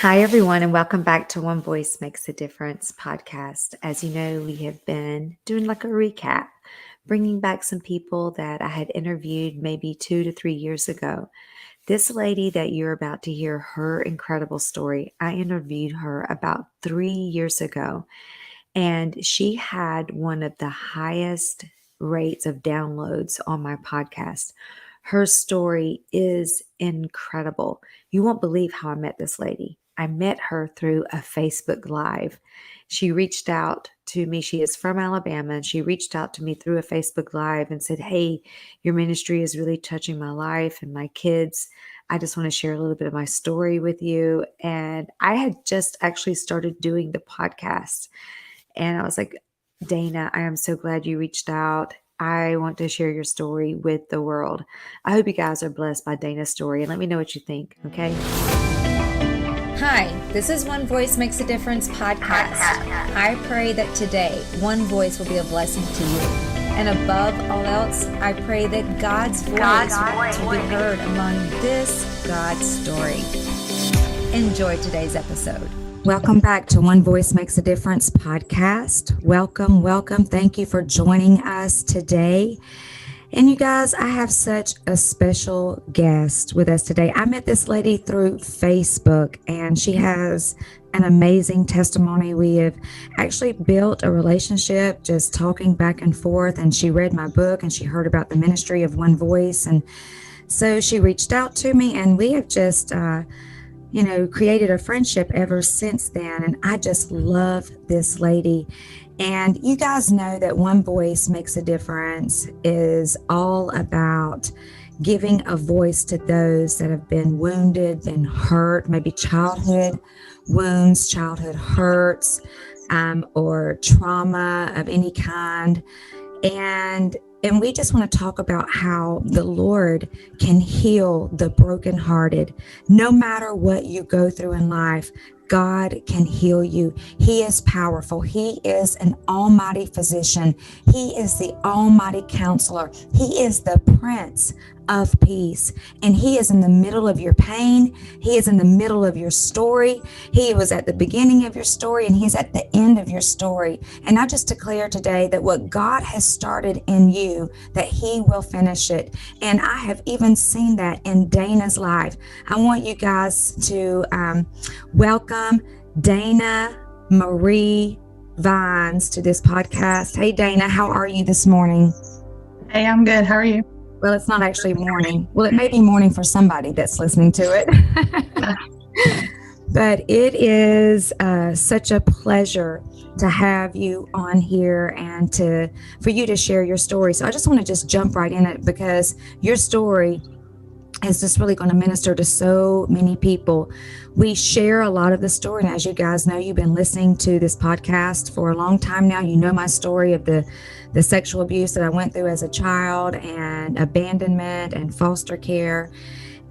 Hi, everyone, and welcome back to One Voice Makes a Difference podcast. As you know, we have been doing like a recap, bringing back some people that I had interviewed maybe 2 to 3 years ago. This lady that you're about to hear her incredible story, I interviewed her about 3 years ago, and she had one of the highest rates of downloads on my podcast. Her story is incredible. You won't believe how I met this lady. I met her through a Facebook Live. She reached out to me. She is from Alabama, and she reached out to me through a Facebook Live and said, "Hey, your ministry is really touching my life and my kids. I just want to share a little bit of my story with you." And I had just actually started doing the podcast. And I was like, "Dana, I am so glad you reached out. I want to share your story with the world." I hope you guys are blessed by Dana's story, and let me know what you think, okay? Hi, this is One Voice Makes a Difference podcast. I pray that today one voice will be a blessing to you. And above all else, I pray that God's voice will be heard among this God's story. Enjoy today's episode. Welcome back to One Voice Makes a Difference podcast. Welcome, welcome. Thank you for joining us today. And you guys, I have such a special guest with us today. I met this lady through Facebook, and she has an amazing testimony. We have actually built a relationship just talking back and forth, and she read my book and she heard about the ministry of One Voice. And so she reached out to me, and we have just created a friendship ever since then. And I just love this lady. And you guys know that One Voice Makes a Difference is all about giving a voice to those that have been wounded, been hurt, maybe childhood wounds, childhood hurts, or trauma of any kind. And we just want to talk about how the Lord can heal the brokenhearted. No matter what you go through in life, God can heal you. He is powerful. He is an almighty physician. He is the almighty counselor. He is the Prince of Peace. And He is in the middle of your pain. He is in the middle of your story. He was at the beginning of your story, and He's at the end of your story. And I just declare today that what God has started in you, that He will finish it. And I have even seen that in Dana's life. I want you guys to welcome Dana Marie Vines to this podcast. Hey, Dana, how are you this morning? Hey, I'm good. How are you? Well, it's not actually morning. Well, it may be morning for somebody that's listening to it. But it is such a pleasure to have you on here and for you to share your story. So I just want to just jump right in it, because your story is just really going to minister to so many people. We share a lot of the story, and as you guys know, you've been listening to this podcast for a long time now. You know my story of the sexual abuse that I went through as a child, and abandonment and foster care,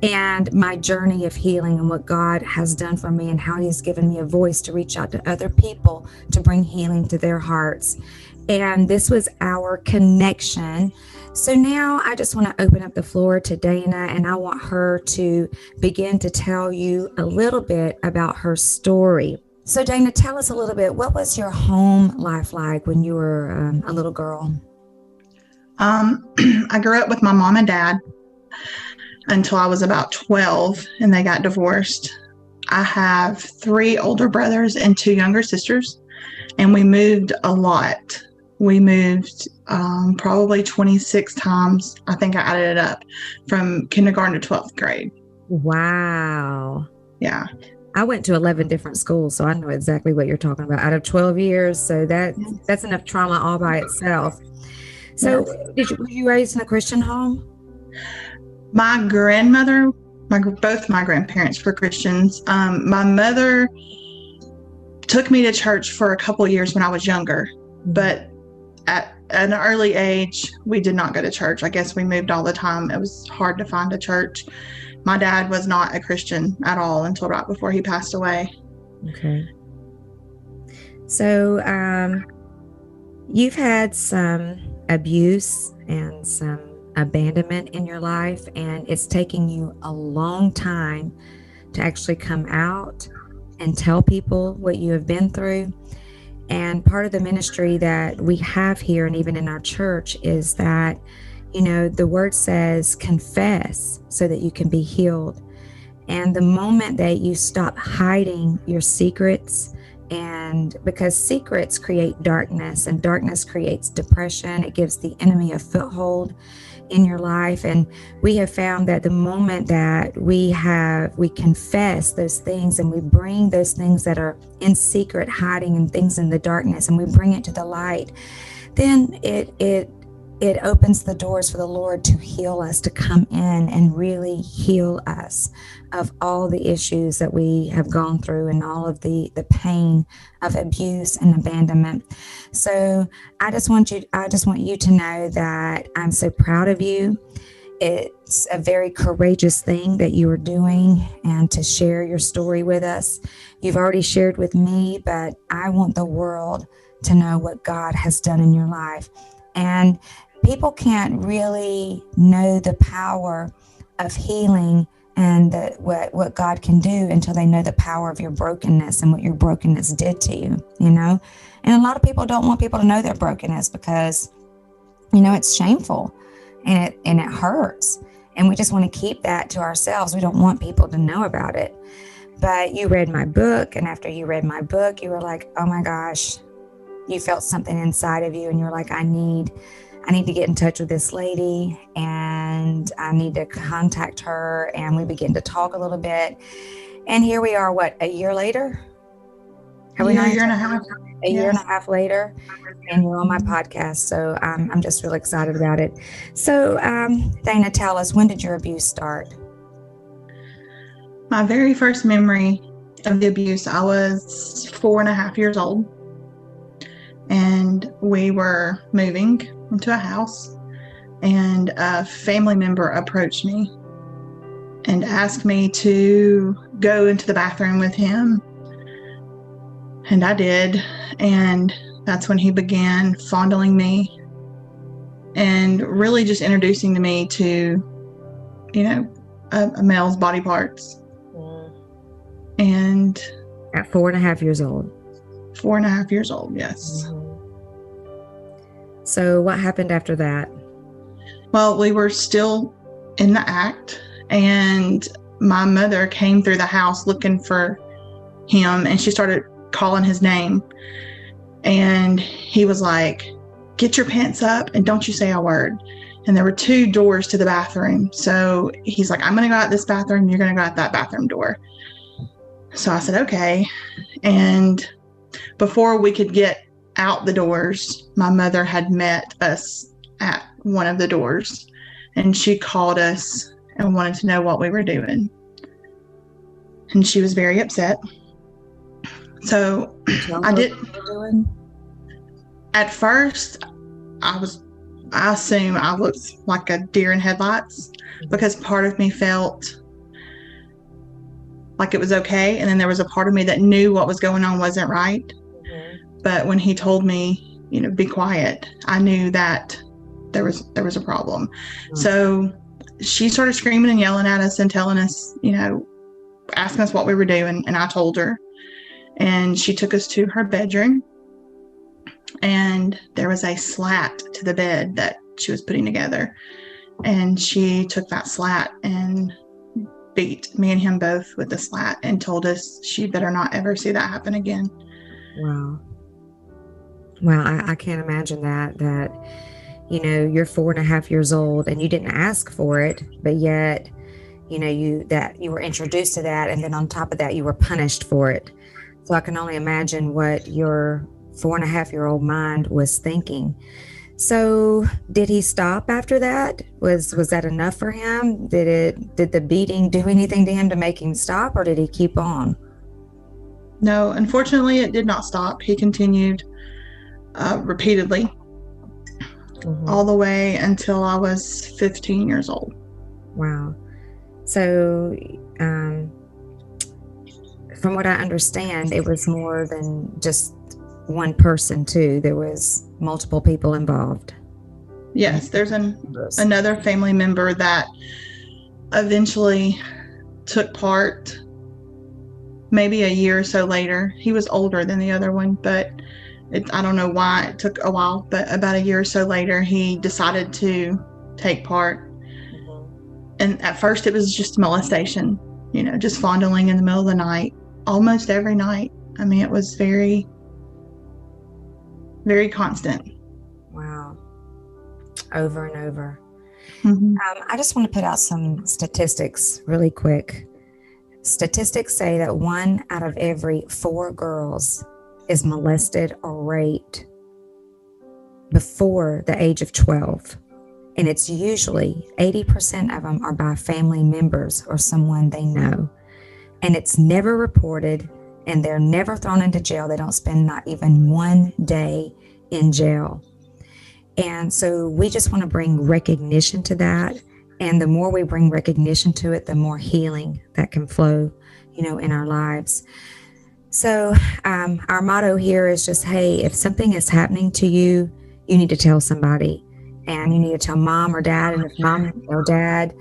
and my journey of healing, and what God has done for me, and how He's given me a voice to reach out to other people to bring healing to their hearts. And this was our connection. So now I just want to open up the floor to Dana, and I want her to begin to tell you a little bit about her story. So Dana, tell us a little bit, what was your home life like when you were a little girl? I grew up with my mom and dad until I was about 12, and they got divorced. I have 3 older brothers and 2 younger sisters, and we moved a lot. We moved probably 26 times. I think I added it up from kindergarten to 12th grade. Wow. Yeah. I went to 11 different schools, so I know exactly what you're talking about. Out of 12 years, so that's enough trauma all by itself. So were you raised in a Christian home? My grandmother, both my grandparents were Christians. My mother took me to church for a couple years when I was younger, but at an early age, we did not go to church. I guess we moved all the time. It was hard to find a church. My dad was not a Christian at all until right before he passed away. Okay. So you've had some abuse and some abandonment in your life, and it's taking you a long time to actually come out and tell people what you have been through. And part of the ministry that we have here and even in our church is that, the word says confess so that you can be healed. And the moment that you stop hiding your secrets, and because secrets create darkness and darkness creates depression, it gives the enemy a foothold in your life. And we have found that the moment that we confess those things and we bring those things that are in secret, hiding and things in the darkness, and we bring it to the light, then it opens the doors for the Lord to heal us, to come in and really heal us of all the issues that we have gone through and all of the pain of abuse and abandonment. So I just want you to know that I'm so proud of you. It's a very courageous thing that you are doing, and to share your story with us. You've already shared with me, but I want the world to know what God has done in your life. And people can't really know the power of healing and what God can do until they know the power of your brokenness and what your brokenness did to you, And a lot of people don't want people to know their brokenness because, it's shameful and it hurts. And we just want to keep that to ourselves. We don't want people to know about it. But you read my book, and after you read my book, you were like, oh my gosh, you felt something inside of you, and you're like, I need to get in touch with this lady, and I need to contact her. And we begin to talk a little bit. And here we are, a year later? A year and a half. A year and a half later, and you're on my podcast. So I'm just really excited about it. So Dana, tell us, when did your abuse start? My very first memory of the abuse, I was 4.5 years old. And we were moving into a house, and a family member approached me and asked me to go into the bathroom with him. And I did. And that's when he began fondling me and really just introducing to me to, a male's body parts. And at 4.5 years old. 4.5 years old, yes. So what happened after that? Well, we were still in the act, and my mother came through the house looking for him, and she started calling his name. And he was like, get your pants up and don't you say a word. And there were 2 doors to the bathroom. So he's like, I'm going to go out this bathroom. You're going to go out that bathroom door. So I said, okay. And before we could get out the doors, my mother had met us at one of the doors, and she called us and wanted to know what we were doing. And she was very upset. So I did. At first, I assumed I was like a deer in headlights, because part of me felt like it was okay, and then there was a part of me that knew what was going on wasn't right. But when he told me, be quiet, I knew that there was a problem. So she started screaming and yelling at us and telling us, asking us what we were doing. And I told her, and she took us to her bedroom, and there was a slat to the bed that she was putting together. And she took that slat and beat me and him both with the slat and told us she better not ever see that happen again. Wow. I can't imagine that you're 4.5 years old and you didn't ask for it, but yet, you were introduced to that. And then on top of that, you were punished for it. So I can only imagine what your 4.5-year-old mind was thinking. So did he stop after that? Was that enough for him? Did the beating do anything to him to make him stop, or did he keep on? No, unfortunately, it did not stop. He continued repeatedly all the way until I was 15 years old. Wow. So from what I understand, it was more than just one person too. There was multiple people involved. Yes, there's another family member that eventually took part maybe a year or so later. He was older than the other one, but I don't know why it took a while, but about a year or so later, he decided to take part. And at first it was just molestation, just fondling in the middle of the night, almost every night. I mean, it was very, very constant. Wow. Over and over. Mm-hmm. I just want to put out some statistics really quick. Statistics say that 1 out of every 4 girls is molested or raped before the age of 12. And it's usually 80% of them are by family members or someone they know. And it's never reported, and they're never thrown into jail. They don't spend not even one day in jail. And so we just want to bring recognition to that. And the more we bring recognition to it, the more healing that can flow, in our lives. So our motto here is just, hey, if something is happening to you, you need to tell somebody. And you need to tell mom or dad. And if mom or dad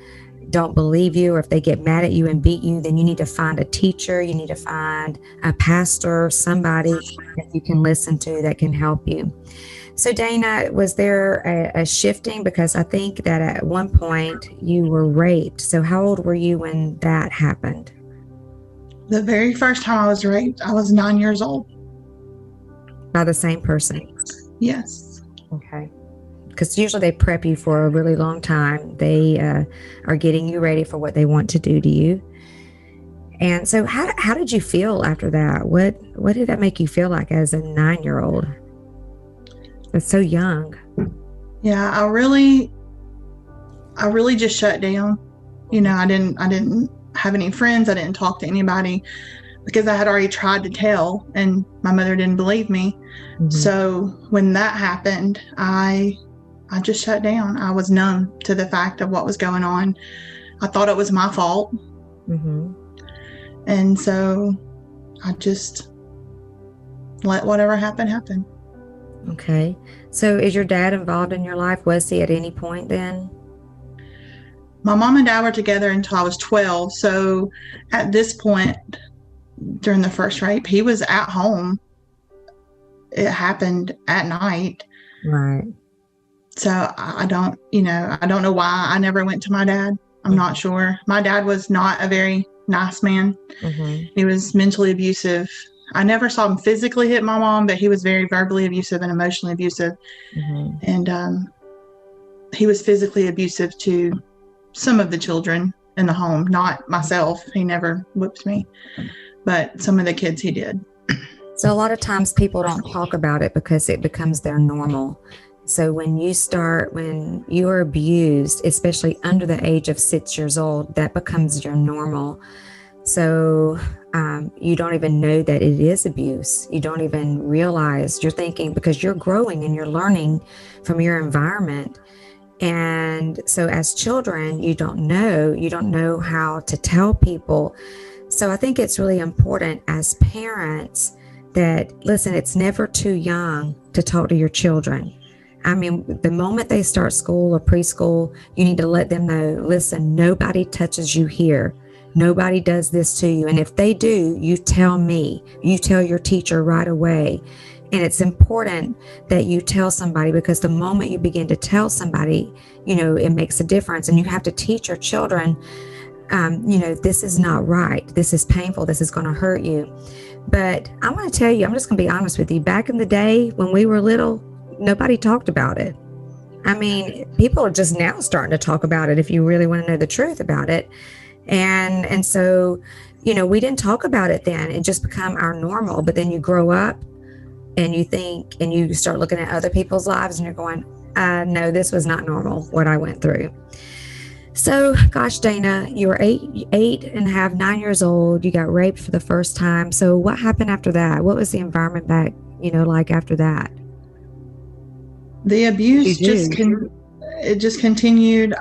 don't believe you, or if they get mad at you and beat you, then you need to find a teacher. You need to find a pastor, somebody that you can listen to that can help you. So Dana, was there a shifting? Because I think that at one point you were raped. So how old were you when that happened? The very first time I was raped, I was 9 years old. By the same person? Yes. Okay. Because usually they prep you for a really long time. They are getting you ready for what they want to do to you. And so how did you feel after that? What did that make you feel like as a 9-year-old? That's so young. Yeah, I really just shut down. I didn't have any friends. I didn't talk to anybody because I had already tried to tell, and my mother didn't believe me. Mm-hmm. So when that happened, I just shut down. I was numb to the fact of what was going on. I thought it was my fault. Mm-hmm. And so I just let whatever happened happen. Okay. So is your dad involved in your life? Was he at any point then? My mom and dad were together until I was 12. So at this point, during the first rape, he was at home. It happened at night. Right. So I don't know why I never went to my dad. I'm not sure. My dad was not a very nice man. Mm-hmm. He was mentally abusive. I never saw him physically hit my mom, but he was very verbally abusive and emotionally abusive. Mm-hmm. And he was physically abusive to some of the children in the home, not myself. He never whipped me, but some of the kids he did. So a lot of times people don't talk about it because it becomes their normal. So when you are abused, especially under the age of 6 years old, that becomes your normal. So you don't even know that it is abuse. You don't even realize. You're thinking, because you're growing and you're learning from your environment. And so as children, you don't know how to tell people. So I think it's really important as parents that, listen, it's never too young to talk to your children. I mean, the moment they start school or preschool, you need to let them know, listen, nobody touches you here. Nobody does this to you. And if they do, you tell me. You tell your teacher right away. And it's important that you tell somebody, because the moment you begin to tell somebody, it makes a difference. And you have to teach your children, this is not right. This is painful. This is going to hurt you. But I'm going to tell you, I'm just going to be honest with you. Back in the day when we were little, nobody talked about it. I mean, people are just now starting to talk about it if you really want to know the truth about it. And so, we didn't talk about it then. It just become our normal. But then you grow up and you think, and you start looking at other people's lives and you're going, no, this was not normal, what I went through. So, gosh, Dana, you were 8.5, 9 years old. You got raped for the first time. So what happened after that? What was the environment back, like after that? The abuse just continued.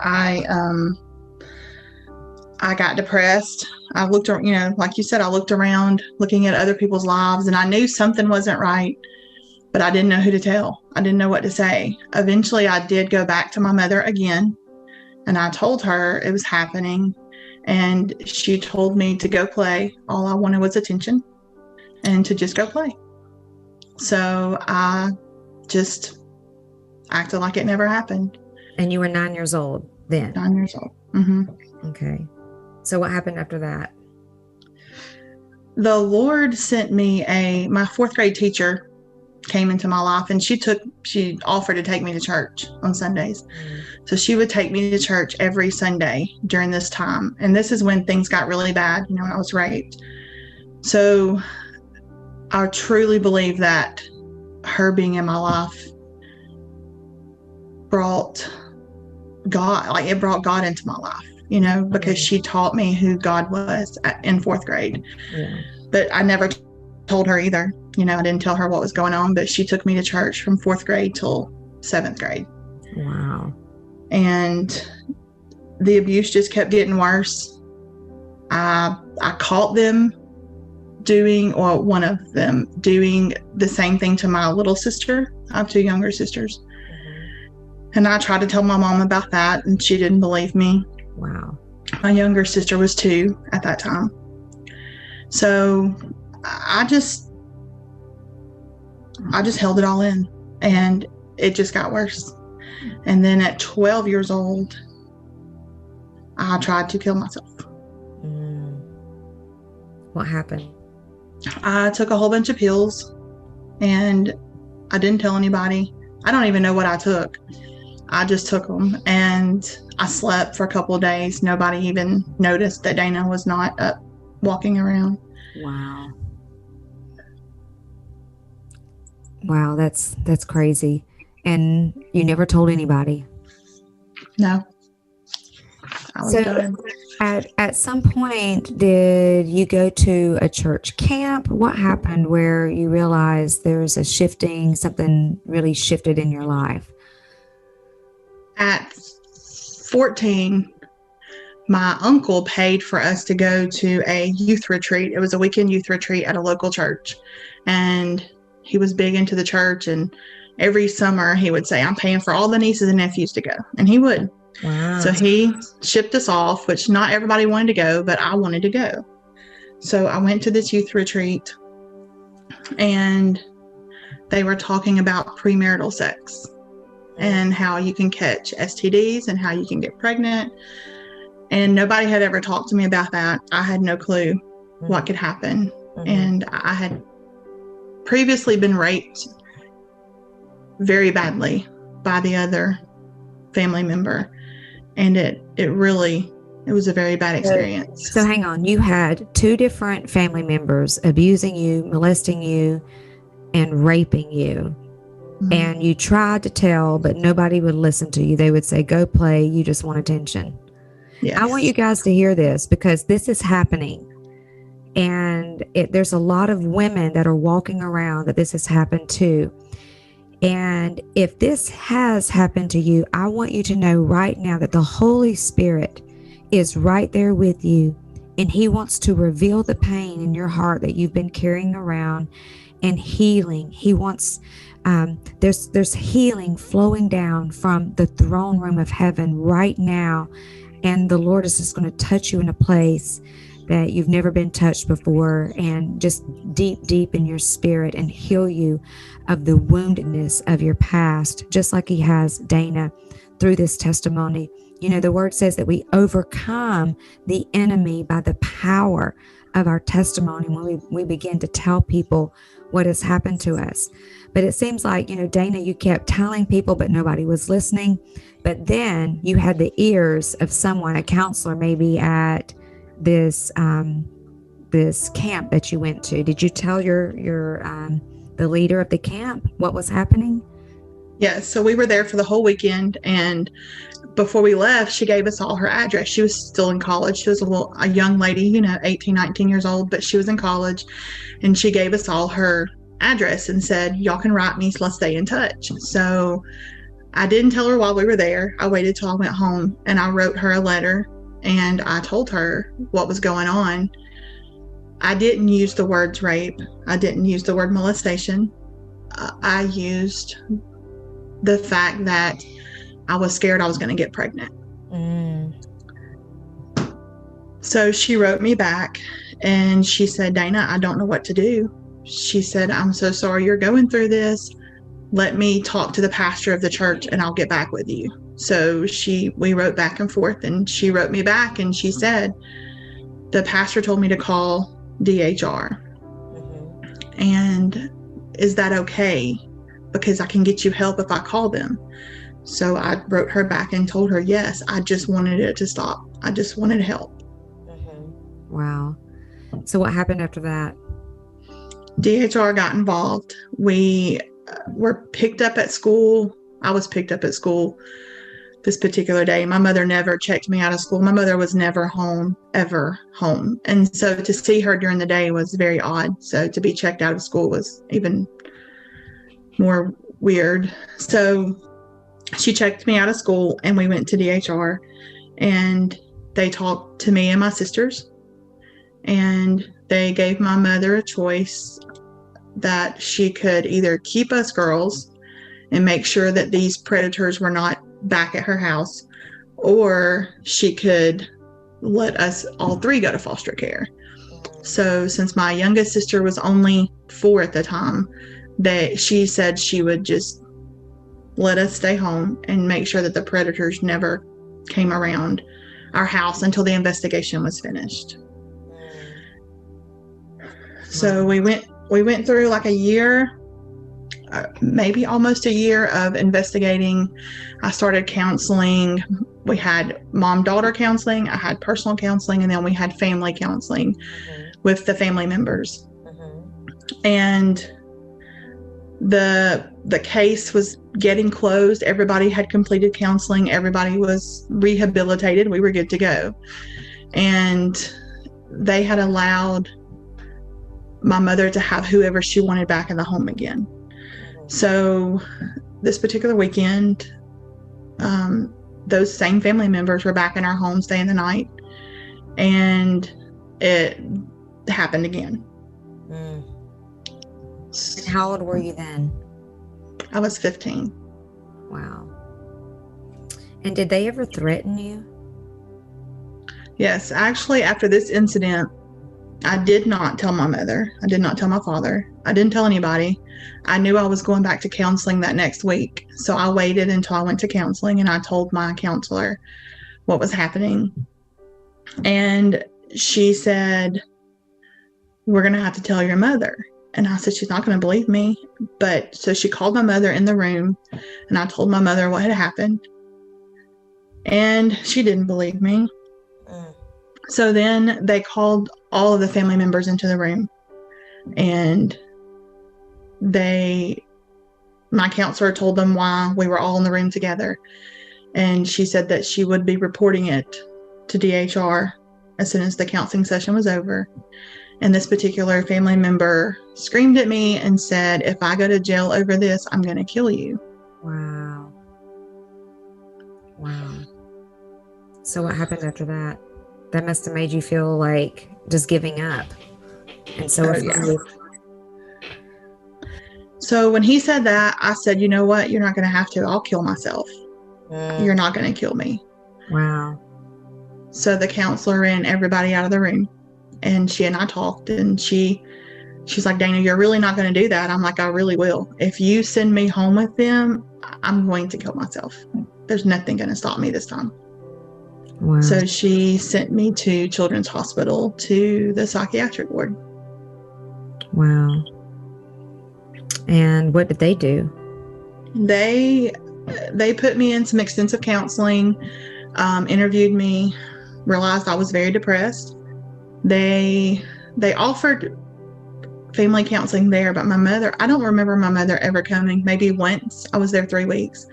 I got depressed. I looked, like you said, I looked around looking at other people's lives, and I knew something wasn't right, but I didn't know who to tell. I didn't know what to say. Eventually, I did go back to my mother again, and I told her it was happening. And she told me to go play. All I wanted was attention and to just go play. So I just acted like it never happened. And you were 9 years old then? 9 years old. Mm-hmm. Okay. So what happened after that? The Lord sent me my fourth grade teacher came into my life, and she offered to take me to church on Sundays. So she would take me to church every Sunday during this time. And this is when things got really bad, when I was raped. So I truly believe that her being in my life brought God, it brought God into my life, because she taught me who God was in fourth grade. Yeah. But I never told her either. I didn't tell her what was going on, but she took me to church from fourth grade till seventh grade. Wow. And the abuse just kept getting worse. I caught them one of them doing the same thing to my little sister. I have two younger sisters. And I tried to tell my mom about that, and she didn't believe me. Wow. My younger sister was 2 at that time. So I just held it all in, and it just got worse. And then at 12 years old, I tried to kill myself. What happened? I took a whole bunch of pills, and I didn't tell anybody. I don't even know what I took. I just took them, and I slept for a couple of days. Nobody even noticed that Dana was not up walking around. Wow. Wow, that's crazy. And you never told anybody? No. I was done. At some point, did you go to a church camp? What happened where you realized there's something really shifted in your life? At 14, my uncle paid for us to go to a youth retreat. It was a weekend youth retreat at a local church. And he was big into the church. And every summer he would say, I'm paying for all the nieces and nephews to go. And he would. Wow. So he shipped us off, which not everybody wanted to go, but I wanted to go. So I went to this youth retreat, and they were talking about premarital sex and how you can catch STDs and how you can get pregnant. And nobody had ever talked to me about that. I had no clue what could happen. And I had previously been raped very badly by the other family member. And it was a very bad experience. So hang on, you had 2 different family members abusing you, molesting you, and raping you. And you tried to tell, but nobody would listen to you. They would say, go play, you just want attention. Yes. I want you guys to hear this, because this is happening. And there's a lot of women that are walking around that this has happened to. And if this has happened to you, I want you to know right now that the Holy Spirit is right there with you, and He wants to reveal the pain in your heart that you've been carrying around and healing. He wants, there's healing flowing down from the throne room of heaven right now. And the Lord is just going to touch you in a place that you've never been touched before, and just deep in your spirit, and heal you of the woundedness of your past, just like He has Dana through this testimony. The word says that we overcome the enemy by the power of our testimony when we begin to tell people what has happened to us. But it seems like, Dana, you kept telling people, but nobody was listening. But then you had the ears of someone, a counselor maybe at this camp that you went to. Did you tell the leader of the camp what was happening? Yes. So we were there for the whole weekend, and before we left, she gave us all her address. She was still in college. She was a young lady, 18, 19 years old, but she was in college, and she gave us all her address and said, y'all can write me, so let's stay in touch. So I didn't tell her while we were there. I waited till I went home, and I wrote her a letter, and I told her what was going on. I didn't use the words rape. I didn't use the word molestation. I used the fact that I was scared I was going to get pregnant. So she wrote me back and she said, Dana, I don't know what to do. She said, I'm so sorry you're going through this. Let me talk to the pastor of the church and I'll get back with you. So we wrote back and forth, and she wrote me back and she said, the pastor told me to call DHR. And is that okay? Because I can get you help if I call them. So I wrote her back and told her, yes, I just wanted it to stop. I just wanted help. Wow. So what happened after that? DHR got involved. We were picked up at school. I was picked up at school this particular day. My mother never checked me out of school. My mother was never home, ever home. And so to see her during the day was very odd. So to be checked out of school was even more weird. So she checked me out of school and we went to DHR and they talked to me and my sisters. And they gave my mother a choice that she could either keep us girls and make sure that these predators were not back at her house, or she could let us all three go to foster care. So since my youngest sister was only 4 at the time, she said she would just let us stay home and make sure that the predators never came around our house until the investigation was finished. So we went through like a year, maybe almost a year of investigating. I started counseling. We had mom-daughter counseling, I had personal counseling, and then we had family counseling with the family members. And the case was getting closed. Everybody had completed counseling. Everybody was rehabilitated. We were good to go. And they had allowed my mother to have whoever she wanted back in the home again. So this particular weekend, those same family members were back in our home staying the night, and it happened again. And how old were you then? I was 15. Wow. And did they ever threaten you? Yes, actually, after this incident, I did not tell my mother. I did not tell my father. I didn't tell anybody. I knew I was going back to counseling that next week. So I waited until I went to counseling, and I told my counselor what was happening. And she said, we're going to have to tell your mother. And I said, she's not going to believe me. But so she called my mother in the room, and I told my mother what had happened. And she didn't believe me. So then they called all of the family members into the room, and my counselor told them why we were all in the room together. And she said that she would be reporting it to DHR as soon as the counseling session was over. And this particular family member screamed at me and said, if I go to jail over this, I'm going to kill you. Wow. So what happened after that? That must have made you feel like just giving up. And so So when he said that, I said, you know what? You're not going to have to. I'll kill myself. You're not going to kill me. Wow. So the counselor ran everybody out of the room, and she and I talked, and she's like, Dana, you're really not going to do that. I'm like, I really will. If you send me home with them, I'm going to kill myself. There's nothing going to stop me this time. Wow. So she sent me to Children's Hospital, to the psychiatric ward. Wow. And what did they do? They put me in some extensive counseling, interviewed me, realized I was very depressed. They offered family counseling there, but my mother, I don't remember my mother ever coming. Maybe once. I was there 3 weeks.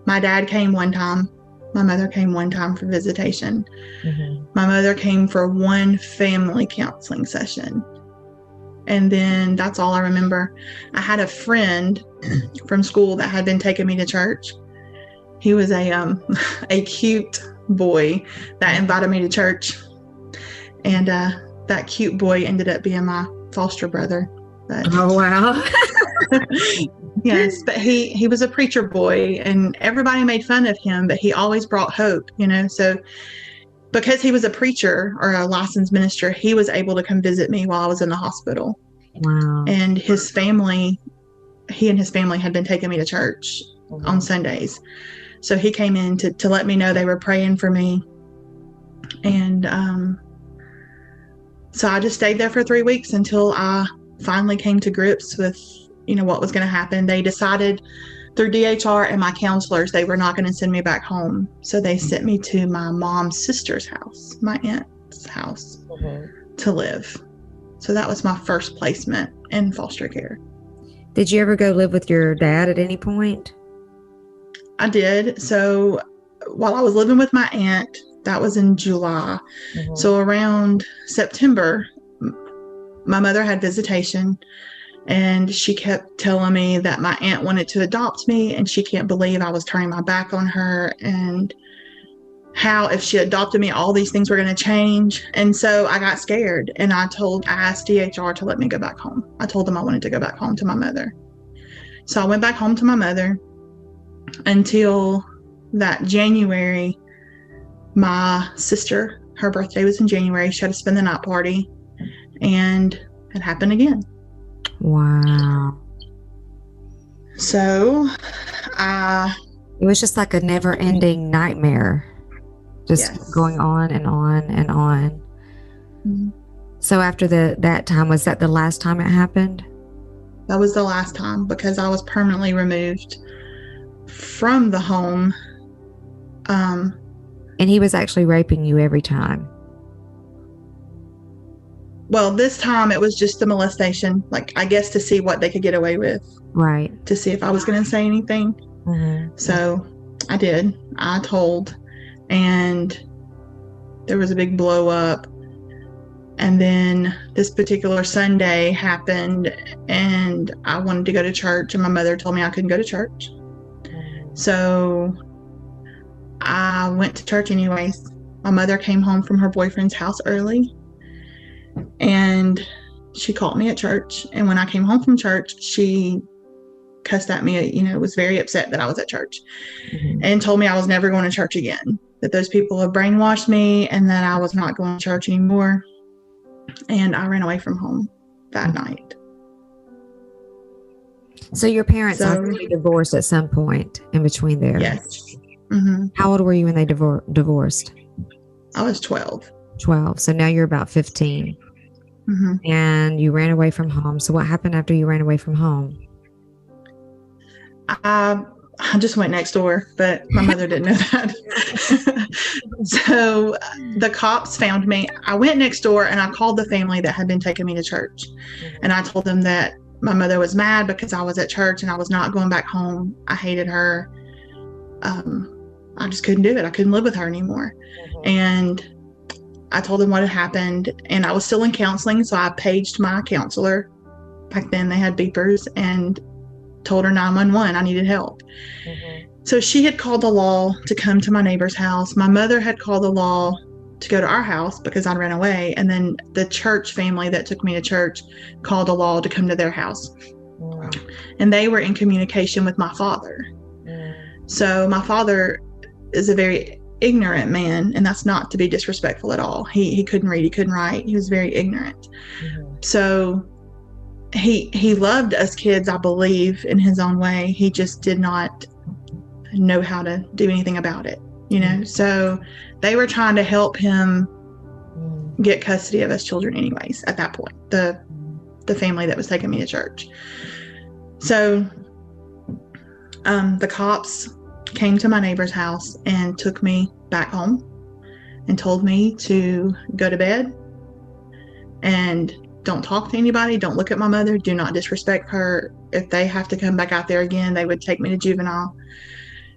My dad came one time. My mother came one time for visitation. My mother came for one family counseling session. And then that's all I remember. I had a friend from school that had been taking me to church. He was a cute boy that invited me to church. And that cute boy ended up being my foster brother. But, oh, wow. Yes, but he was a preacher boy, and everybody made fun of him, but he always brought hope, So because he was a preacher or a licensed minister, he was able to come visit me while I was in the hospital. Wow. And he and his family had been taking me to church on Sundays. So he came in to let me know they were praying for me. And so I just stayed there for 3 weeks until I finally came to grips with, what was going to happen. They decided through DHR and my counselors, they were not going to send me back home. So they sent me to my mom's sister's house, my aunt's house, to live. So that was my first placement in foster care. Did you ever go live with your dad at any point? I did. So while I was living with my aunt, that was in July. So around September, my mother had visitation, and she kept telling me that my aunt wanted to adopt me, and she can't believe I was turning my back on her, and how if she adopted me, all these things were going to change. And so I got scared, and I asked DHR to let me go back home. I told them I wanted to go back home to my mother. So I went back home to my mother until that January. My sister, her birthday was in January. She had to spend the night party, and it happened again. Wow. So it was just like a never-ending nightmare, just going on and on and on. Mm-hmm. So after that time, was that the last time it happened? That was the last time, because I was permanently removed from the home. And he was actually raping you every time? Well, this time it was just the molestation, I guess to see what they could get away with. Right. To see if I was going to say anything. So I did. I told, and there was a big blow up. And then this particular Sunday happened, and I wanted to go to church, and my mother told me I couldn't go to church. So I went to church anyways. My mother came home from her boyfriend's house early, and she called me at church. And when I came home from church, she cussed at me, was very upset that I was at church, and told me I was never going to church again, that those people have brainwashed me, and that I was not going to church anymore. And I ran away from home that night. So your parents actually divorced at some point in between there? Yes. How old were you when they divorced? I was 12. 12. So now you're about 15. And you ran away from home. So what happened after you ran away from home? I just went next door, but my mother didn't know that. So the cops found me. I went next door, and I called the family that had been taking me to church. And I told them that my mother was mad because I was at church and I was not going back home. I hated her. I just couldn't do it. I couldn't live with her anymore. And I told them what had happened, and I was still in counseling. So I paged my counselor. Back then they had beepers, and told her 911 I needed help. So she had called the law to come to my neighbor's house. My mother had called the law to go to our house because I ran away. And then the church family that took me to church called the law to come to their house. And they were in communication with my father. So my father is a very ignorant man, and that's not to be disrespectful at all. He couldn't read, he couldn't write, he was very ignorant. So he loved us kids, I believe, in his own way. He just did not know how to do anything about it, So they were trying to help him get custody of us children anyways at that point, the family that was taking me to church. So the cops came to my neighbor's house and took me back home and told me to go to bed and don't talk to anybody. Don't look at my mother. Do not disrespect her. If they have to come back out there again, they would take me to juvenile.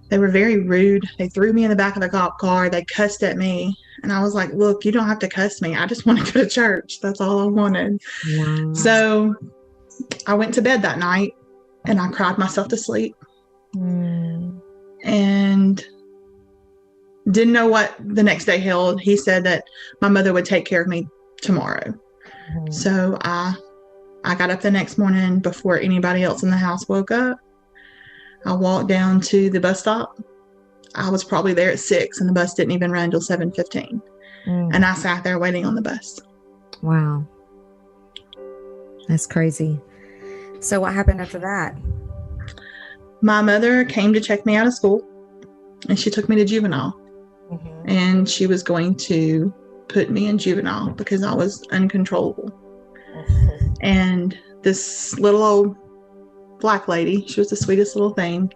They were very rude. They threw me in the back of the cop car. They cussed at me. And I was like, look, you don't have to cuss me. I just want to go to church. That's all I wanted. So I went to bed that night, and I cried myself to sleep. And didn't know what the next day held. He said that my mother would take care of me tomorrow. So I got up the next morning before anybody else in the house woke up. I walked down to the bus stop. I was probably there at 6, and the bus didn't even run until 7:15. And I sat there waiting on the bus. Wow. That's crazy. So what happened after that? My mother came to check me out of school, and she took me to juvenile. And she was going to put me in juvenile because I was uncontrollable. And this little old black lady, she was the sweetest little thing.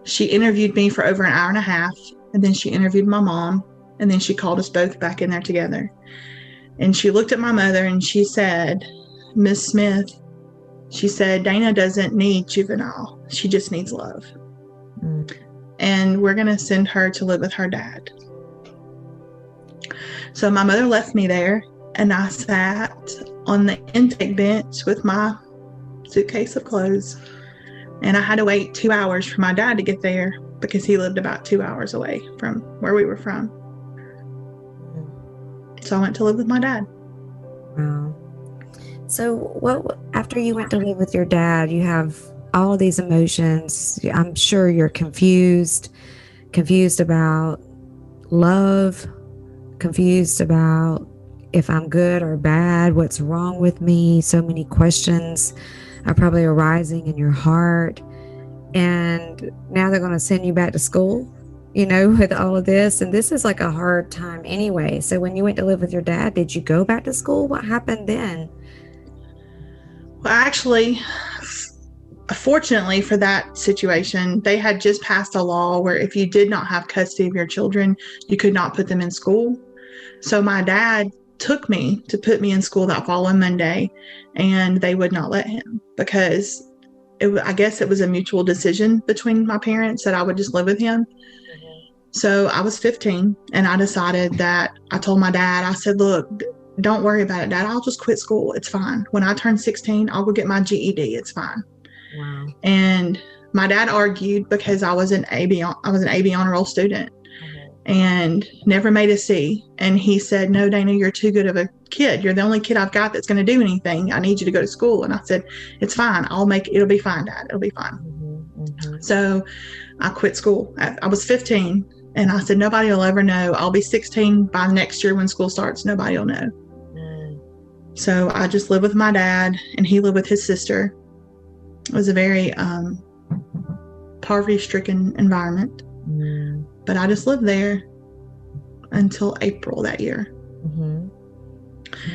She interviewed me for over an hour and a half, and then she interviewed my mom, and then she called us both back in there together. And she looked at my mother and she said, "Miss Smith," she said, "Dana doesn't need juvenile. She just needs love. And we're going to send her to live with her dad." So my mother left me there, and I sat on the intake bench with my suitcase of clothes, and I had to wait 2 hours for my dad to get there because he lived about 2 hours away from where we were from. So I went to live with my dad. Wow. So what, after you went to live with your dad, you have all of these emotions. I'm sure you're confused about love, confused about if I'm good or bad, what's wrong with me. So many questions are probably arising in your heart. And now they're going to send you back to school, with all of this. And this is like a hard time anyway. So when you went to live with your dad, did you go back to school? What happened then? Well, actually, fortunately for that situation, they had just passed a law where if you did not have custody of your children, you could not put them in school. So my dad took me to put me in school that following Monday, and they would not let him because I guess it was a mutual decision between my parents that I would just live with him. So I was 15, and I decided that I told my dad, I said, "Look, don't worry about it, Dad. I'll just quit school. It's fine. When I turn 16, I'll go get my GED. It's fine." Wow. And my dad argued because I was an AB honor roll student and never made a C. And he said, "No, Dana, you're too good of a kid. You're the only kid I've got that's going to do anything. I need you to go to school." And I said, "It's fine. It'll be fine, Dad. It'll be fine." So I quit school. I was 15, and I said, "Nobody will ever know. I'll be 16 by next year when school starts. Nobody will know." So I just lived with my dad, and he lived with his sister. It was a very poverty-stricken environment. But I just lived there until April that year.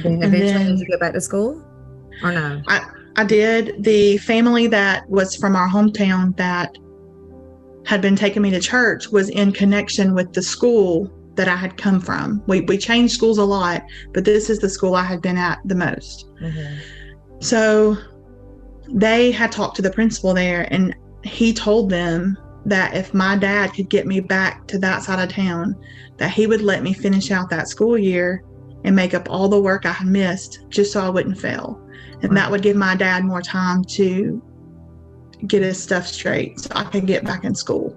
Then eventually did you go back to school or no? I did. The family that was from our hometown that had been taking me to church was in connection with the school that I had come from. We changed schools a lot, but this is the school I had been at the most. So they had talked to the principal there, and he told them that if my dad could get me back to that side of town, that he would let me finish out that school year and make up all the work I had missed just so I wouldn't fail. And that would give my dad more time to get his stuff straight so I could get back in school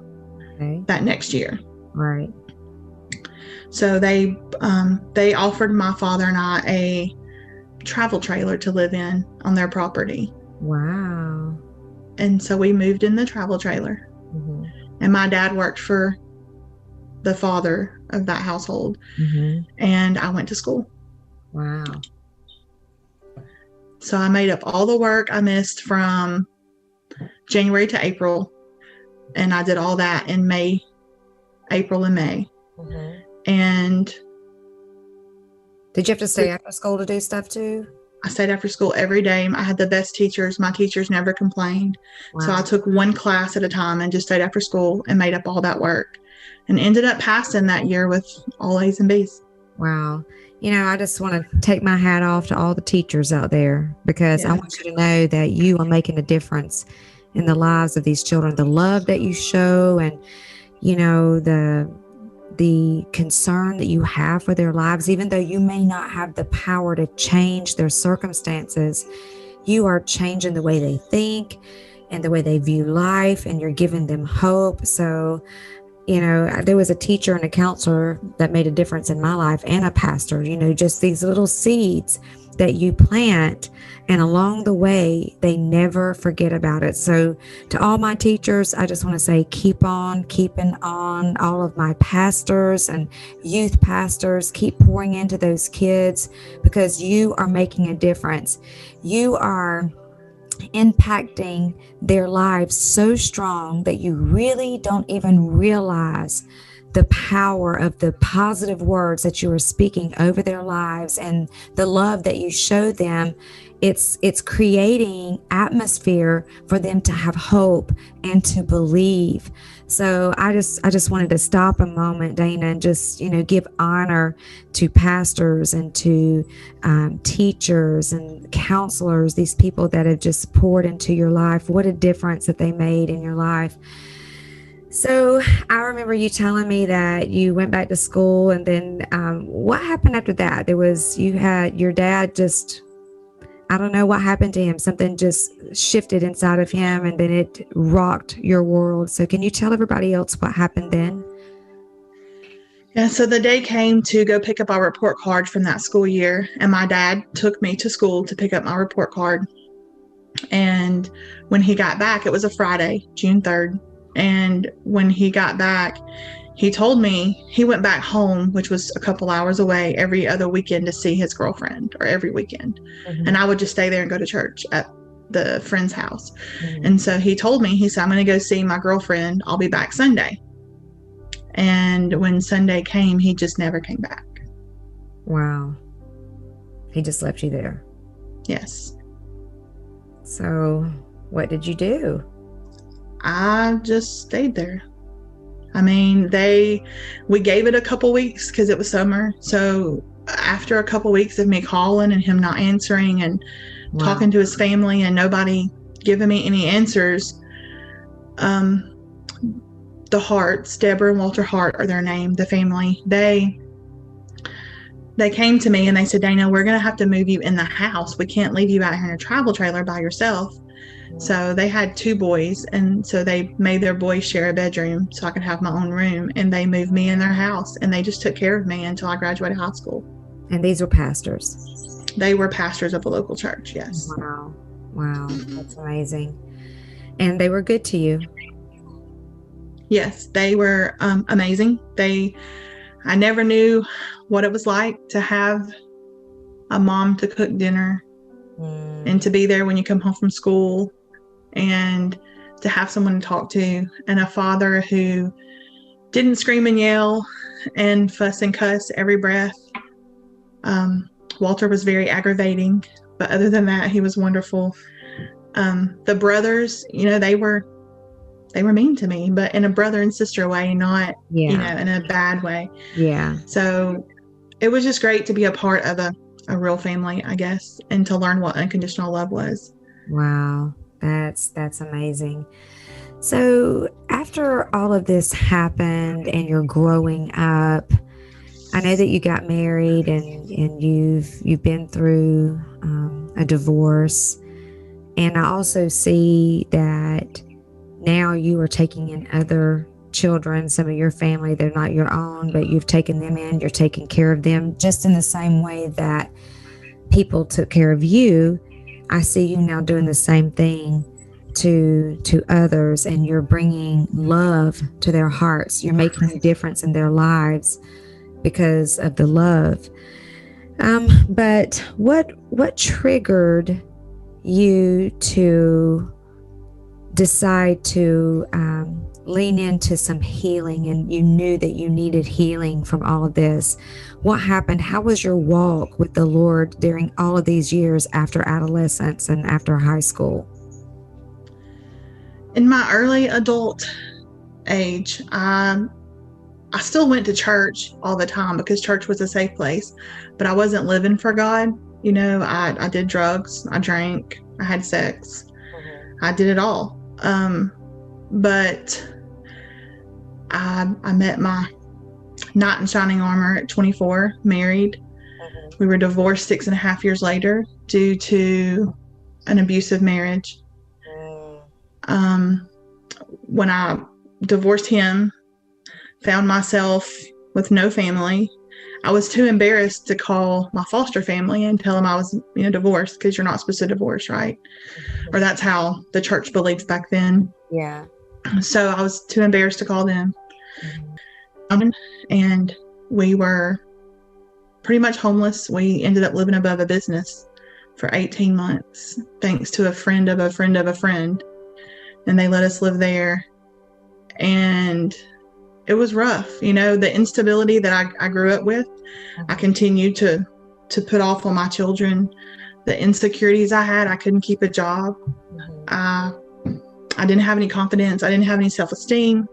that next year. Right. So they offered my father and I a travel trailer to live in on their property. Wow. And so we moved in the travel trailer. And my dad worked for the father of that household. And I went to school. Wow. So I made up all the work I missed from January to April. And I did all that in April and May. And did you have to stay after school to do stuff too? I stayed after school every day. I had the best teachers. My teachers never complained. Wow. So I took one class at a time and just stayed after school and made up all that work and ended up passing that year with all A's and B's. Wow. I just want to take my hat off to all the teachers out there because I want you to know that you are making a difference in the lives of these children. The love that you show and, the concern that you have for their lives, even though you may not have the power to change their circumstances, you are changing the way they think and the way they view life, and you're giving them hope. So there was a teacher and a counselor that made a difference in my life, and a pastor, just these little seeds that you plant, and along the way, they never forget about it. So to all my teachers, I just want to say, keep on keeping on. All of my pastors and youth pastors, keep pouring into those kids, because you are making a difference. You are impacting their lives so strong that you really don't even realize the power of the positive words that you are speaking over their lives, and the love that you show them. It's creating atmosphere for them to have hope and to believe. So I just wanted to stop a moment, Dana, and just give honor to pastors and to teachers and counselors, these people that have just poured into your life. What a difference that they made in your life. So I remember you telling me that you went back to school, and then what happened after that? You had your dad just, I don't know what happened to him. Something just shifted inside of him, and then it rocked your world. So can you tell everybody else what happened then? Yeah, so the day came to go pick up our report card from that school year, and my dad took me to school to pick up my report card. And when he got back, it was a Friday, June 3rd. And when he got back, he told me he went back home, which was a couple hours away, every other weekend to see his girlfriend, or every weekend. Mm-hmm. And I would just stay there and go to church at the friend's house. Mm-hmm. And so he told me, he said, I'm going to go see my girlfriend. I'll be back Sunday. And when Sunday came, he just never came back. Wow. He just left you there. Yes. So what did you do? I just stayed there. I mean, we gave it a couple weeks because it was summer. So after a couple weeks of me calling and him not answering, and talking to his family and nobody giving me any answers, the Harts, Deborah and Walter Hart are their name, the family, they came to me and they said, Dana, we're going to have to move you in the house. We can't leave you out here in a travel trailer by yourself. So they had 2 boys, and so they made their boys share a bedroom so I could have my own room, and they moved me in their house, and they just took care of me until I graduated high school. And these were pastors? They were pastors of a local church, yes. Wow, that's amazing. And they were good to you? Yes, they were amazing. I never knew what it was like to have a mom to cook dinner, and to be there when you come home from school, and to have someone to talk to, and a father who didn't scream and yell and fuss and cuss every breath. Walter was very aggravating, but other than that, he was wonderful. The brothers, they were mean to me, but in a brother and sister way, not, in a bad way. Yeah. So it was just great to be a part of a real family, I guess, and to learn what unconditional love was. Wow. That's amazing. So after all of this happened and you're growing up, I know that you got married and you've been through a divorce. And I also see that now you are taking in other children, some of your family, they're not your own, but you've taken them in, you're taking care of them just in the same way that people took care of you. I see you now doing the same thing to others, and you're bringing love to their hearts. You're making a difference in their lives because of the love. But what triggered you to decide to lean into some healing, and you knew that you needed healing from all of this? What happened? How was your walk with the Lord during all of these years after adolescence and after high school? In my early adult age, I still went to church all the time because church was a safe place, but I wasn't living for God. I did drugs, I drank, I had sex, I did it all. But I met my knight in shining armor at 24, married. We were divorced 6.5 years later due to an abusive marriage. When I divorced him, found myself with no family. I was too embarrassed to call my foster family and tell them I was, divorced, because you're not supposed to divorce, right? Or that's how the church believed back then. Yeah. So I was too embarrassed to call them. And we were pretty much homeless. We ended up living above a business for 18 months, thanks to a friend of a friend of a friend. And they let us live there. And it was rough. The instability that I grew up with, I continued to put off on my children. The insecurities I had, I couldn't keep a job. I didn't have any confidence. I didn't have any self-esteem.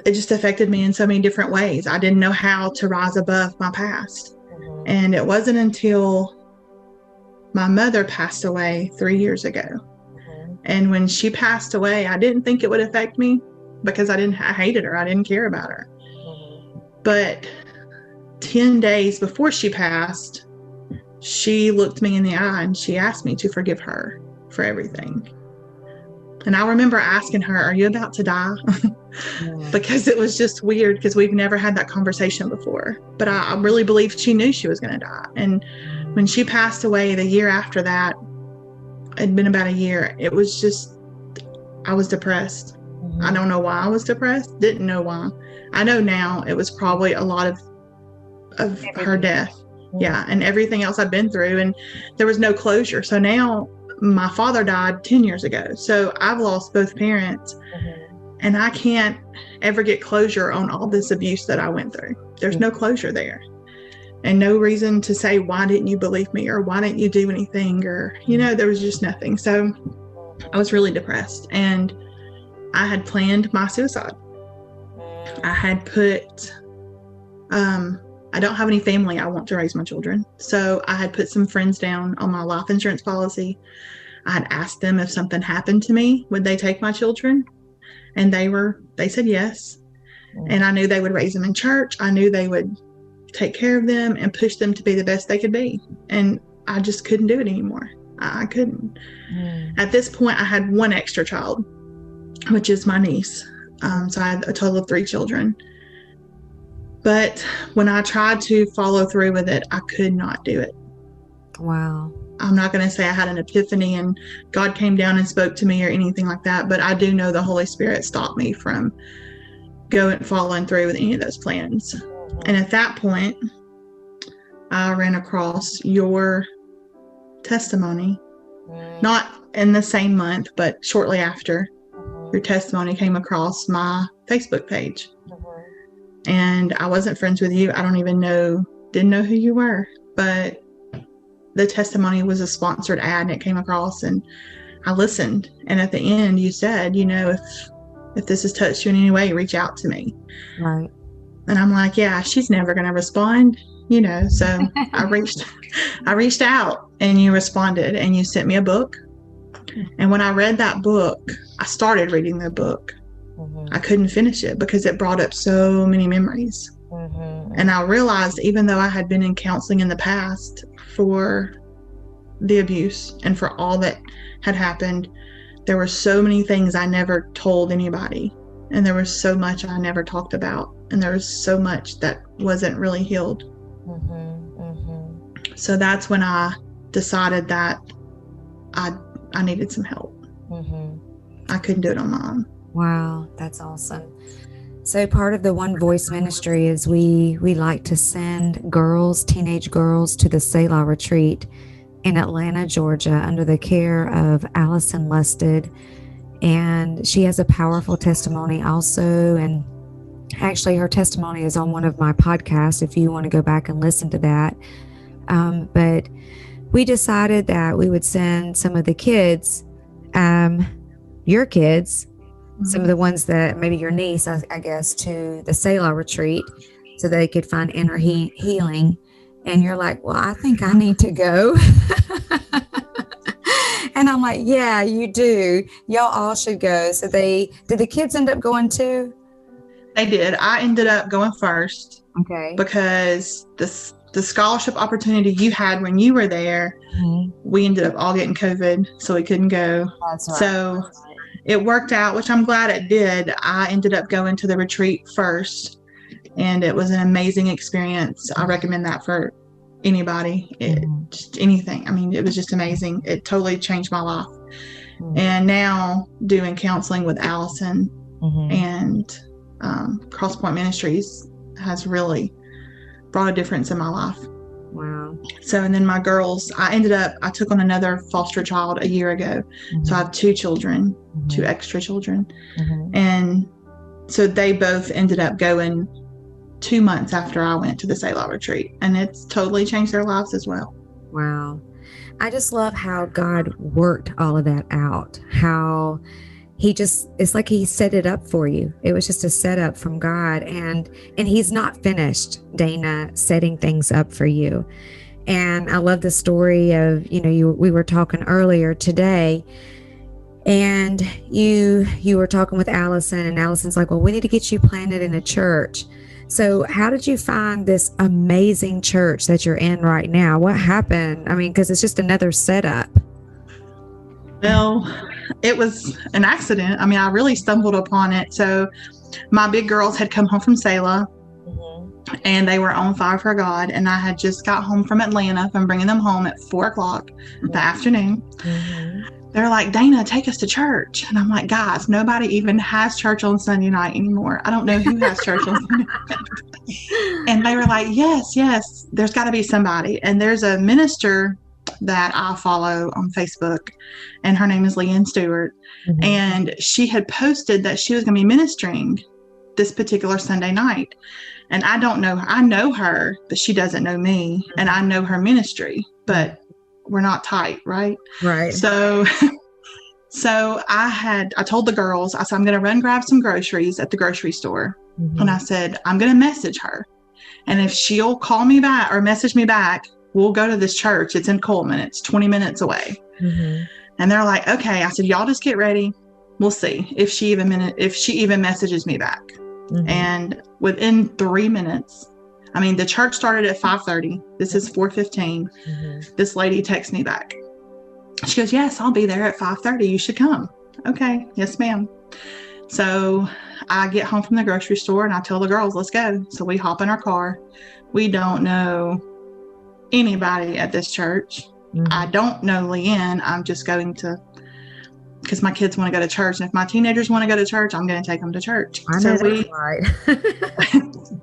It just affected me in so many different ways. I didn't know how to rise above my past. And it wasn't until my mother passed away 3 years ago. And when she passed away, I didn't think it would affect me, because I hated her. I didn't care about her. But 10 days before she passed, she looked me in the eye and she asked me to forgive her for everything. And I remember asking her, "Are you about to die?" Because it was just weird, because we've never had that conversation before. But I really believed she knew she was going to die. And when she passed away the year after that, it'd been about a year, it was just, I was depressed. I don't know why I was depressed. Didn't know why. I know now it was probably a lot of her death. Yeah. And everything else I'd been through, and there was no closure. So now my father died 10 years ago. So I've lost both parents, and I can't ever get closure on all this abuse that I went through. There's no closure there, and no reason to say, "Why didn't you believe me?" or "Why didn't you do anything?" or, there was just nothing. So I was really depressed, and I had planned my suicide. I had put, I don't have any family. I want to raise my children. So I had put some friends down on my life insurance policy. I had asked them, if something happened to me, would they take my children? And they said yes. And I knew they would raise them in church. I knew they would take care of them and push them to be the best they could be. And I just couldn't do it anymore. I couldn't. At this point, I had one extra child, which is my niece. So I had a total of 3 children. But when I tried to follow through with it, I could not do it. Wow. I'm not going to say I had an epiphany and God came down and spoke to me or anything like that, but I do know the Holy Spirit stopped me from following through with any of those plans. And at that point, I ran across your testimony, not in the same month, but shortly after. Your testimony came across my Facebook page. And I wasn't friends with you. I didn't know who you were, but the testimony was a sponsored ad and it came across, and I listened. And at the end you said, if this has touched you in any way, reach out to me. Right. And I'm like, yeah, she's never going to respond, so I reached out, and you responded, and you sent me a book. And when I read that book, I started reading the book. I couldn't finish it because it brought up so many memories. And I realized, even though I had been in counseling in the past for the abuse and for all that had happened, there were so many things I never told anybody. And there was so much I never talked about. And there was so much that wasn't really healed. So that's when I decided that I needed some help. I couldn't do it on my own. Wow, that's awesome. So part of the One Voice ministry is we like to send teenage girls to the Selah retreat in Atlanta, Georgia, under the care of Allison Lusted. And she has a powerful testimony also. And actually her testimony is on one of my podcasts if you want to go back and listen to that. But we decided that we would send some of the kids, your kids, some of the ones that maybe your niece, I guess, to the Selah retreat so they could find inner healing. And you're like, well, I think I need to go. And I'm like, yeah, you do. Y'all all should go. So did the kids end up going too? They did. I ended up going first. Okay. Because the scholarship opportunity you had when you were there, we ended up all getting COVID, so we couldn't go. That's right. So it worked out, which I'm glad it did. I ended up going to the retreat first, and it was an amazing experience. I recommend that for anybody, just anything. I mean, it was just amazing. It totally changed my life. And now doing counseling with Allison and Crosspoint Ministries has really brought a difference in my life. Wow. So, and then my girls, I took on another foster child a year ago. So I have 2 children, 2 extra children. And so they both ended up going 2 months after I went to the Selah retreat, and it's totally changed their lives as well. Wow. I just love how God worked all of that out, how it's like he set it up for you. It was just a setup from God, and he's not finished, Dana, setting things up for you. And I love the story of, we were talking earlier today, and you were talking with Allison, and Allison's like, well, we need to get you planted in a church. So how did you find this amazing church that you're in right now? What happened? I mean, because it's just another setup. Well, it was an accident. I mean, I really stumbled upon it. So my big girls had come home from Selah, and they were on fire for God. And I had just got home from Atlanta from bringing them home at 4:00 in the afternoon. They're like, Dana, take us to church. And I'm like, guys, nobody even has church on Sunday night anymore. I don't know who has church on Sunday night. And they were like, yes, there's got to be somebody. And there's a minister that I follow on Facebook, and her name is Leanne Stewart. And she had posted that she was going to be ministering this particular Sunday night. And I know her, but she doesn't know me. And I know her ministry, but we're not tight, right? Right. So I told the girls, I said, I'm going to run grab some groceries at the grocery store. And I said, I'm going to message her. And if she'll call me back or message me back, we'll go to this church. It's in Coleman. It's 20 minutes away. And they're like, okay. I said, y'all just get ready. We'll see if she even messages me back. And within 3 minutes, I mean, the church started at 5:30. This is 4:15. This lady texts me back. She goes, yes, I'll be there at 5:30. You should come. Okay. Yes, ma'am. So I get home from the grocery store and I tell the girls, let's go. So we hop in our car. We don't know anybody at this church. I don't know Leanne. I'm just going to, because my kids want to go to church. And if my teenagers want to go to church, I'm going to take them to church.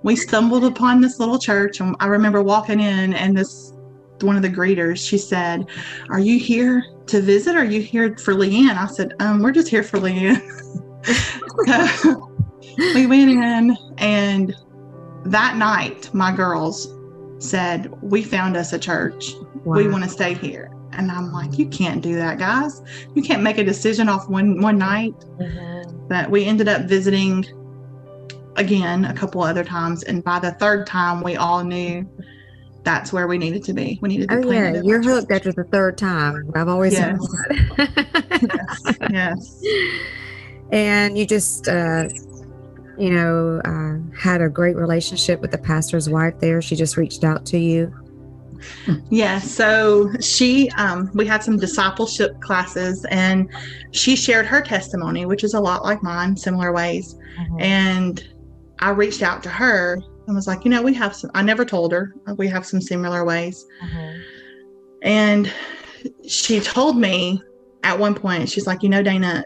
We stumbled upon this little church. And I remember walking in, and one of the greeters, she said, are you here to visit? Or are you here for Leanne? I said, we're just here for Leanne. So we went in, and that night, my girls said, we found us a church. Wow. We want to stay here. And I'm like, you can't do that, guys. You can't make a decision off one night. But we ended up visiting again a couple other times. And by the 3rd time, we all knew that's where we needed to be. We needed to plan. Yeah, you're hooked after the 3rd time. I've always said that. Yes. And you just, had a great relationship with the pastor's wife there. She just reached out to you. Yeah, so we had some discipleship classes, and she shared her testimony, which is a lot like mine, similar ways. And I reached out to her and was like, I never told her, we have some similar ways. And she told me at one point, she's like, Dana,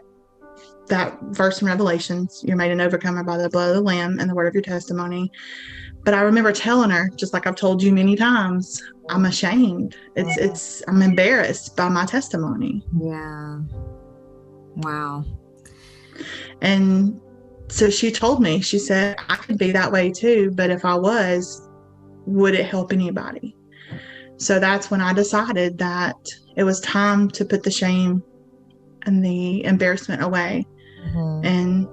that verse in Revelations, you're made an overcomer by the blood of the Lamb and the word of your testimony. But I remember telling her, just like I've told you many times, I'm ashamed. I'm embarrassed by my testimony. Yeah. Wow. And so she told me, she said, I could be that way too, but if I was, would it help anybody? So that's when I decided that it was time to put the shame and the embarrassment away and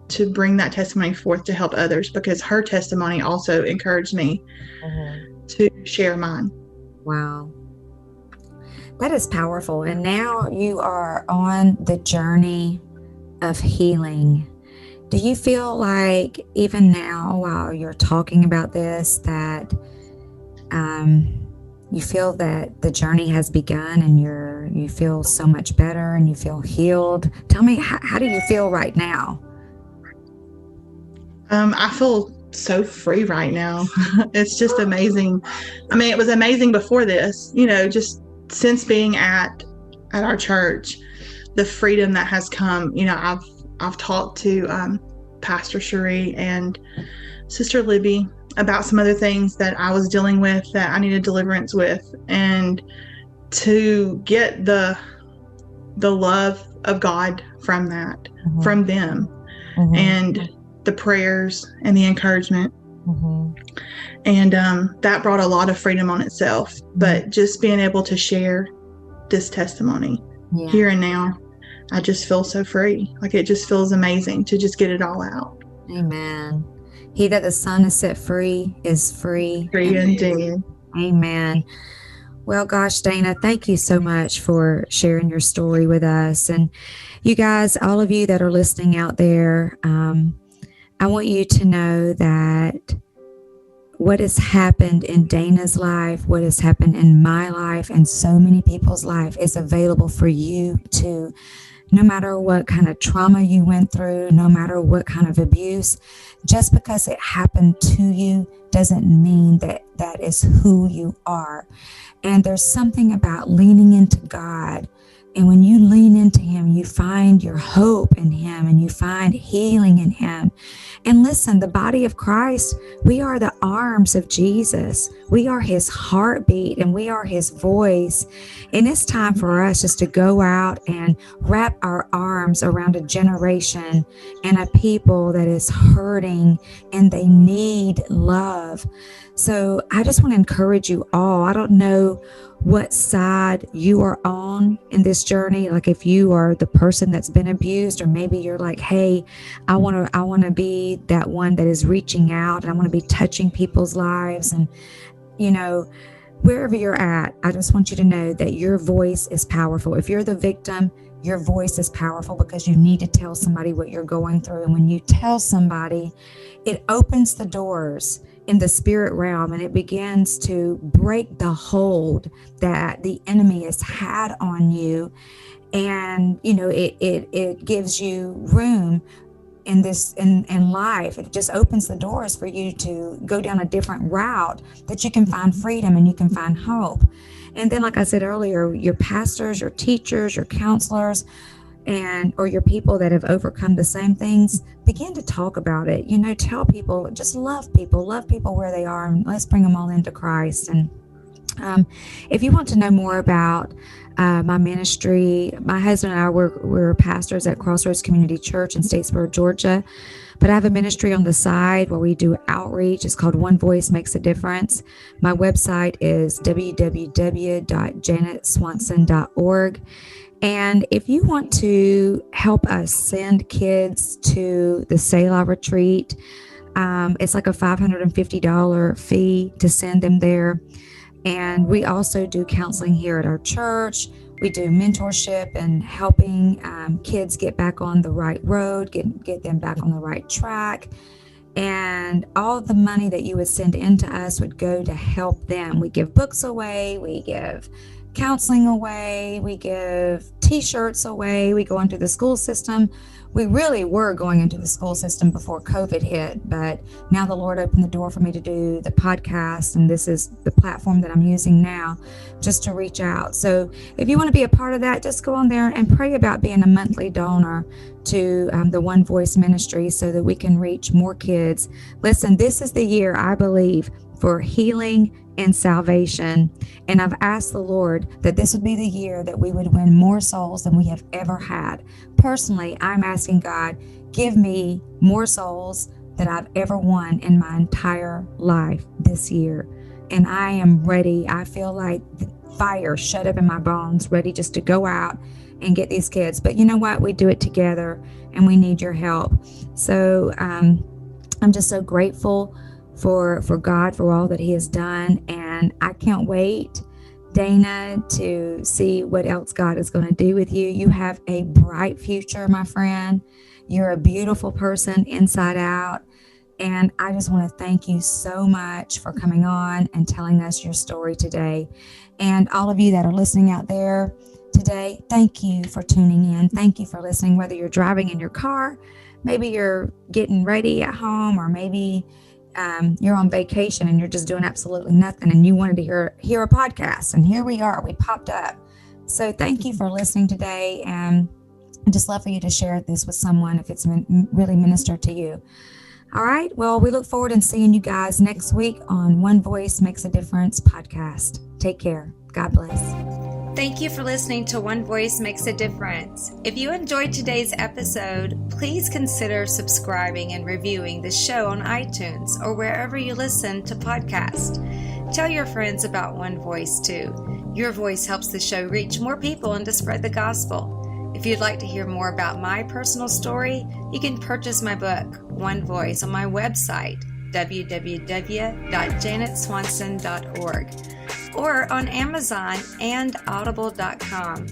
to bring that testimony forth to help others, because her testimony also encouraged me to share mine. Wow. That is powerful. And now you are on the journey of healing. Do you feel like even now, while you're talking about this, that you feel that the journey has begun and you feel so much better and you feel healed. Tell me, how do you feel right now? I feel so free right now. It's just amazing. I mean, it was amazing before this, just since being at our church, the freedom that has come. I've talked to Pastor Cherie and Sister Libby about some other things that I was dealing with that I needed deliverance with, and to get the love of God from that, Mm-hmm. from them, Mm-hmm. and the prayers and the encouragement. Mm-hmm. And that brought a lot of freedom on itself. But just being able to share this testimony here and now, I just feel so free. Like, it just feels amazing to just get it all out. Amen. He that the Son has set free is free. Free indeed. Amen. Well, gosh, Dana, thank you so much for sharing your story with us. And you guys, all of you that are listening out there, I want you to know that what has happened in Dana's life, what has happened in my life, and so many people's life is available for you too. No matter what kind of trauma you went through, no matter what kind of abuse, just because it happened to you doesn't mean that that is who you are. And there's something about leaning into God. And when you lean into Him, you find your hope in Him and you find healing in Him. And listen, the body of Christ, we are the arms of Jesus. We are His heartbeat and we are His voice. And it's time for us just to go out and wrap our arms around a generation and a people that is hurting and they need love. So I just want to encourage you all. I don't know what side you are on in this journey. Like, if you are the person that's been abused, or maybe you're like, hey, I want to be that one that is reaching out and I want to be touching people's lives. And, wherever you're at, I just want you to know that your voice is powerful. If you're the victim, your voice is powerful because you need to tell somebody what you're going through. And when you tell somebody, it opens the doors in the spirit realm and it begins to break the hold that the enemy has had on you. And, it gives you room in life. It just opens the doors for you to go down a different route that you can find freedom and you can find hope. And then, like I said earlier, your pastors, your teachers, your counselors, or your people that have overcome the same things, begin to talk about it. Tell people, just love people where they are, and let's bring them all into Christ. And if you want to know more about my ministry, my husband and I we're pastors at Crossroads Community Church in Statesboro, Georgia. But I have a ministry on the side where we do outreach. It's called One Voice Makes a Difference. My website is www.janetswanson.org. And if you want to help us send kids to the Selah retreat, it's like a $550 fee to send them there. And we also do counseling here at our church. We do mentorship and helping kids get back on the right road, get them back on the right track. And all the money that you would send into us would go to help them. We give books away, we give counseling away, we give t-shirts away, we go into the school system. We really were going into the school system before COVID hit, but now the Lord opened the door for me to do the podcast, and this is the platform that I'm using now just to reach out. So if you want to be a part of that, just go on there and pray about being a monthly donor to the One Voice Ministry so that we can reach more kids. Listen, this is the year, I believe, for healing and salvation. And I've asked the Lord that this would be the year that we would win more souls than we have ever had. Personally, I'm asking God, give me more souls than I've ever won in my entire life this year. And I am ready. I feel like fire shut up in my bones, ready just to go out and get these kids. But you know what? We do it together and we need your help. So I'm just so grateful for God, for all that He has done. And I can't wait, Dana, to see what else God is going to do with you. You have a bright future, my friend. You're a beautiful person inside out. And I just want to thank you so much for coming on and telling us your story today. And all of you that are listening out there, today today, thank you for tuning in. Thank you for listening, whether you're driving in your car, maybe you're getting ready at home, or maybe you're on vacation and you're just doing absolutely nothing and you wanted to hear a podcast. And here we are, we popped up. So thank you for listening today. And I'd just love for you to share this with someone if it's really ministered to you. All right. Well, we look forward to seeing you guys next week on One Voice Makes a Difference podcast. Take care. God bless. Thank you for listening to One Voice Makes a Difference. If you enjoyed today's episode, please consider subscribing and reviewing the show on iTunes or wherever you listen to podcasts. Tell your friends about One Voice too. Your voice helps the show reach more people and to spread the gospel. If you'd like to hear more about my personal story, you can purchase my book, One Voice, on my website, www.janetswanson.org, or on Amazon and audible.com.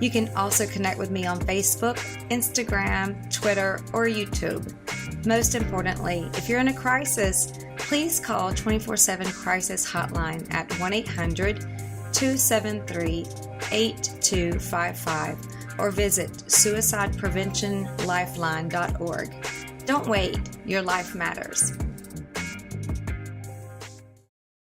You can also connect with me on Facebook, Instagram, Twitter, or YouTube. Most importantly, if you're in a crisis, please call 24/7 Crisis Hotline at 1-800-273-8255 or visit suicidepreventionlifeline.org. Don't wait, your life matters.